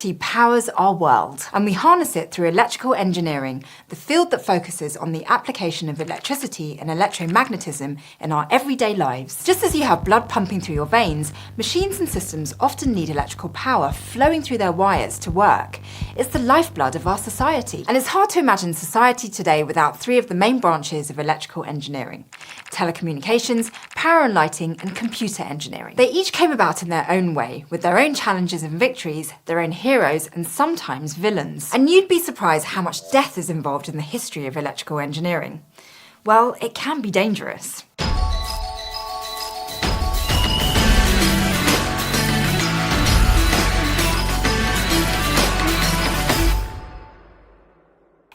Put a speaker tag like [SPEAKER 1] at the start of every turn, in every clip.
[SPEAKER 1] Electricity powers our world, and we harness it through electrical engineering, the field that focuses on the application of electricity and electromagnetism in our everyday lives. Just as you have blood pumping through your veins, machines and systems often need electrical power flowing through their wires to work. It's the lifeblood of our society, and it's hard to imagine society today without three of the main branches of electrical engineering: telecommunications, power and lighting, and computer engineering. They each came about in their own way, with their own challenges and victories, their own heroes, and sometimes villains. And you'd be surprised how much death is involved in the history of electrical engineering. Well, it can be dangerous.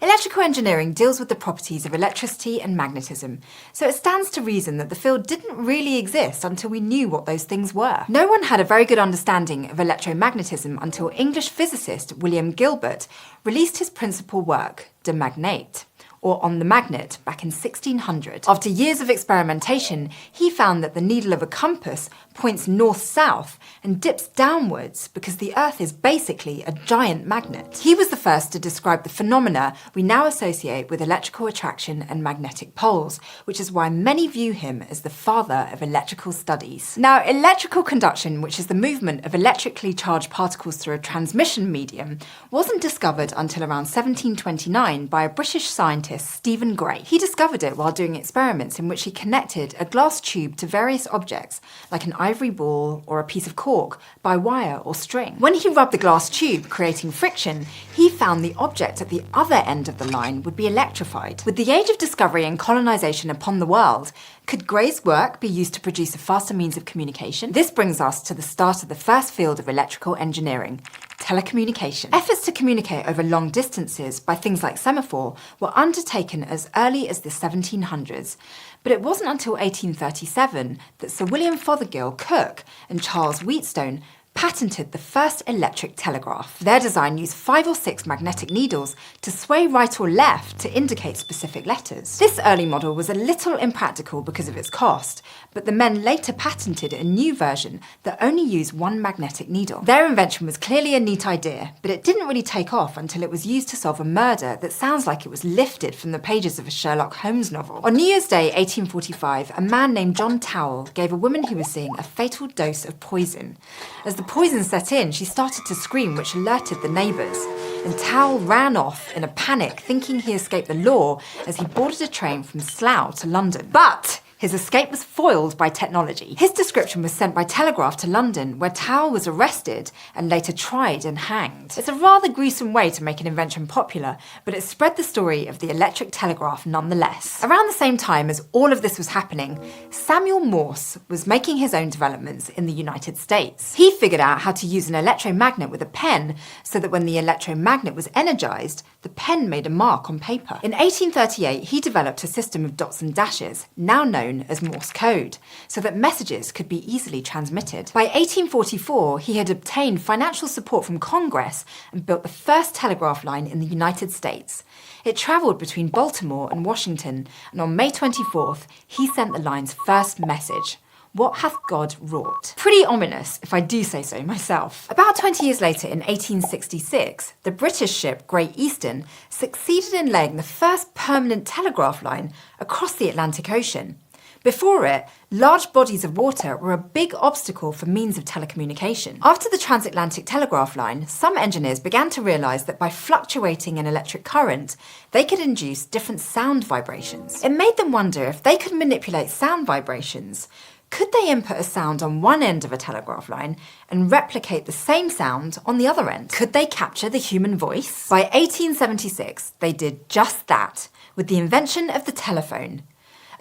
[SPEAKER 1] Electrical engineering deals with the properties of electricity and magnetism, so it stands to reason that the field didn't really exist until we knew what those things were. No one had a very good understanding of electromagnetism until English physicist William Gilbert released his principal work, De Magnete, or On the Magnet, back in 1600. After years of experimentation, he found that the needle of a compass points north-south and dips downwards because the Earth is basically a giant magnet. He was the first to describe the phenomena we now associate with electrical attraction and magnetic poles, which is why many view him as the father of electrical studies. Now, electrical conduction, which is the movement of electrically charged particles through a transmission medium, wasn't discovered until around 1729 by a British scientist, Stephen Gray. He discovered it while doing experiments in which he connected a glass tube to various objects, like an ivory ball or a piece of cork, by wire or string. When he rubbed the glass tube, creating friction, he found the object at the other end of the line would be electrified. With the age of discovery and colonisation upon the world, could Gray's work be used to produce a faster means of communication? This brings us to the start of the first field of electrical engineering: telecommunication. Efforts to communicate over long distances by things like semaphore were undertaken as early as the 1700s, but it wasn't until 1837 that Sir William Fothergill Cooke and Charles Wheatstone patented the first electric telegraph. Their design used 5 or 6 magnetic needles to sway right or left to indicate specific letters. This early model was a little impractical because of its cost, but the men later patented a new version that only used 1 magnetic needle. Their invention was clearly a neat idea, but it didn't really take off until it was used to solve a murder that sounds like it was lifted from the pages of a Sherlock Holmes novel. On New Year's Day 1845, a man named John Towell gave a woman he was seeing a fatal dose of poison. As the poison set in, she started to scream, which alerted the neighbours, and Towell ran off in a panic, thinking he escaped the law as he boarded a train from Slough to London. But his escape was foiled by technology. His description was sent by telegraph to London, where Towell was arrested and later tried and hanged. It's a rather gruesome way to make an invention popular, but it spread the story of the electric telegraph nonetheless. Around the same time as all of this was happening, Samuel Morse was making his own developments in the United States. He figured out how to use an electromagnet with a pen so that when the electromagnet was energized, the pen made a mark on paper. In 1838, he developed a system of dots and dashes, now known as Morse code, so that messages could be easily transmitted. By 1844, he had obtained financial support from Congress and built the first telegraph line in the United States. It travelled between Baltimore and Washington, and on May 24th, he sent the line's first message: "What hath God wrought?" Pretty ominous, if I do say so myself. About 20 years later, in 1866, the British ship Great Eastern succeeded in laying the first permanent telegraph line across the Atlantic Ocean. Before it, large bodies of water were a big obstacle for means of telecommunication. After the transatlantic telegraph line, some engineers began to realise that by fluctuating an electric current, they could induce different sound vibrations. It made them wonder if they could manipulate sound vibrations. Could they input a sound on one end of a telegraph line and replicate the same sound on the other end? Could they capture the human voice? By 1876, they did just that, with the invention of the telephone.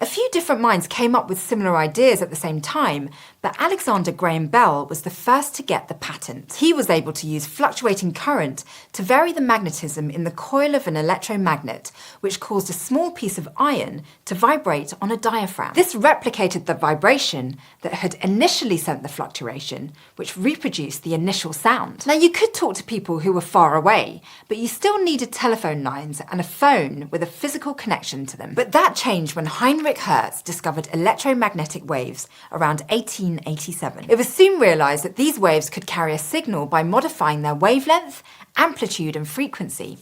[SPEAKER 1] A few different minds came up with similar ideas at the same time, but Alexander Graham Bell was the first to get the patent. He was able to use fluctuating current to vary the magnetism in the coil of an electromagnet, which caused a small piece of iron to vibrate on a diaphragm. This replicated the vibration that had initially sent the fluctuation, which reproduced the initial sound. Now, you could talk to people who were far away, but you still needed telephone lines and a phone with a physical connection to them. But that changed when Heinrich Hertz discovered electromagnetic waves around 1890. 1887. It was soon realised that these waves could carry a signal by modifying their wavelength, amplitude and frequency.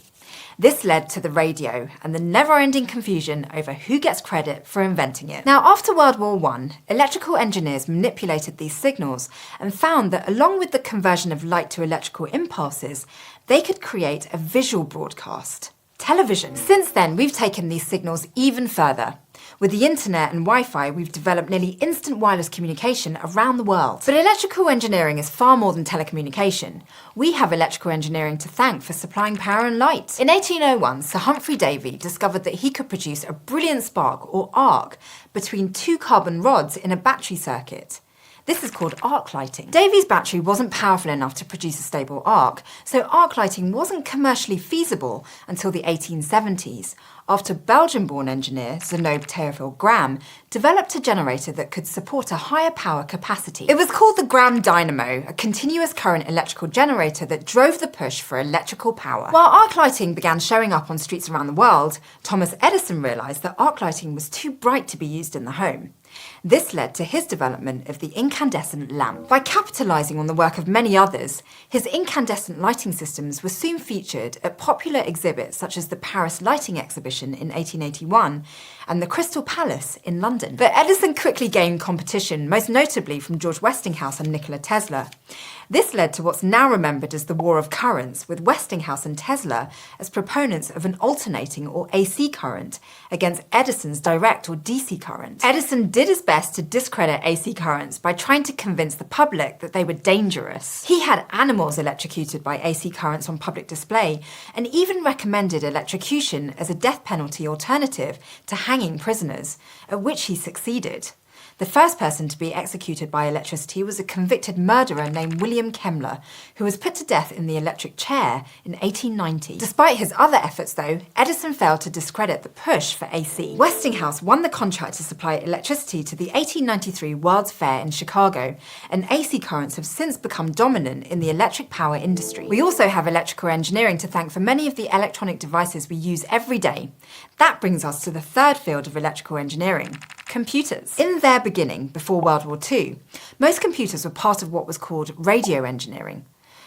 [SPEAKER 1] This led to the radio and the never-ending confusion over who gets credit for inventing it. Now, after World War I, electrical engineers manipulated these signals and found that along with the conversion of light to electrical impulses, they could create a visual broadcast. Television. Since then, we've taken these signals even further. With the internet and Wi-Fi, we've developed nearly instant wireless communication around the world. But electrical engineering is far more than telecommunication. We have electrical engineering to thank for supplying power and light. In 1801, Sir Humphrey Davy discovered that he could produce a brilliant spark, or arc, between two carbon rods in a battery circuit. This is called arc lighting. Davy's battery wasn't powerful enough to produce a stable arc, so arc lighting wasn't commercially feasible until the 1870s, after Belgian-born engineer Zenobe Théophile Gramme developed a generator that could support a higher power capacity. It was called the Gramme dynamo, a continuous current electrical generator that drove the push for electrical power. While arc lighting began showing up on streets around the world, Thomas Edison realised that arc lighting was too bright to be used in the home. This led to his development of the incandescent lamp. By capitalising on the work of many others, his incandescent lighting systems were soon featured at popular exhibits such as the Paris Lighting Exhibition in 1881 and the Crystal Palace in London. But Edison quickly gained competition, most notably from George Westinghouse and Nikola Tesla. This led to what's now remembered as the War of Currents, with Westinghouse and Tesla as proponents of an alternating or AC current against Edison's direct or DC current. Edison did his best to discredit AC currents by trying to convince the public that they were dangerous. He had animals electrocuted by AC currents on public display and even recommended electrocution as a death penalty alternative to hanging prisoners, at which he succeeded. The first person to be executed by electricity was a convicted murderer named William Kemmler, who was put to death in the electric chair in 1890. Despite his other efforts, though, Edison failed to discredit the push for AC. Westinghouse won the contract to supply electricity to the 1893 World's Fair in Chicago, and AC currents have since become dominant in the electric power industry. We also have electrical engineering to thank for many of the electronic devices we use every day. That brings us to the third field of electrical engineering: computers. In their beginning, before World War II, most computers were part of what was called radio engineering.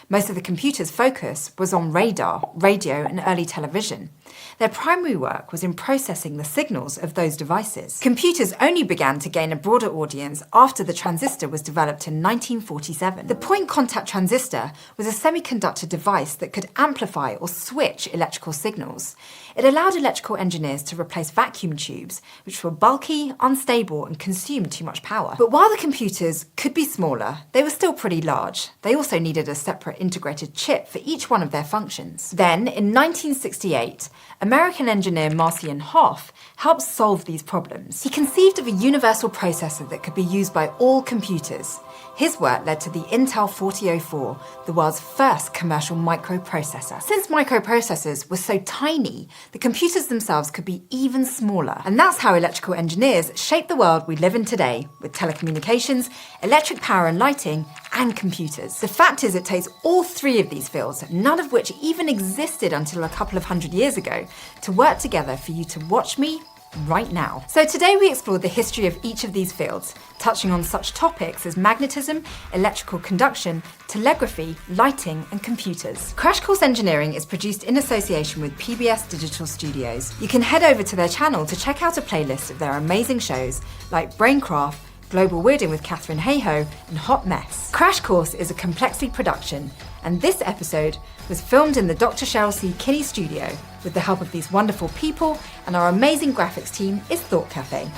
[SPEAKER 1] Most of the computers' focus was on radar, radio, and early television. Their primary work was in processing the signals of those devices. Computers only began to gain a broader audience after the transistor was developed in 1947. The point contact transistor was a semiconductor device that could amplify or switch electrical signals. It allowed electrical engineers to replace vacuum tubes, which were bulky, unstable, and consumed too much power. But while the computers could be smaller, they were still pretty large. They also needed a separate integrated chip for each one of their functions. Then, in 1968, American engineer Marcian Hoff helped solve these problems. He conceived of a universal processor that could be used by all computers. His work led to the Intel 4004, the world's first commercial microprocessor. Since microprocessors were so tiny, the computers themselves could be even smaller. And that's how electrical engineers shaped the world we live in today, with telecommunications, electric power and lighting, and computers. The fact is, it takes all three of these fields, none of which even existed until a couple of hundred years ago, to work together for you to watch me right now. So today we explored the history of each of these fields, touching on such topics as magnetism, electrical conduction, telegraphy, lighting, and computers. Crash Course Engineering is produced in association with PBS Digital Studios. You can head over to their channel to check out a playlist of their amazing shows like Braincraft, Global Weirding with Catherine Hayhoe, and Hot Mess. Crash Course is a Complexly production, and this episode was filmed in the Dr. Cheryl C. Kinney studio with the help of these wonderful people, and our amazing graphics team is Thought Cafe.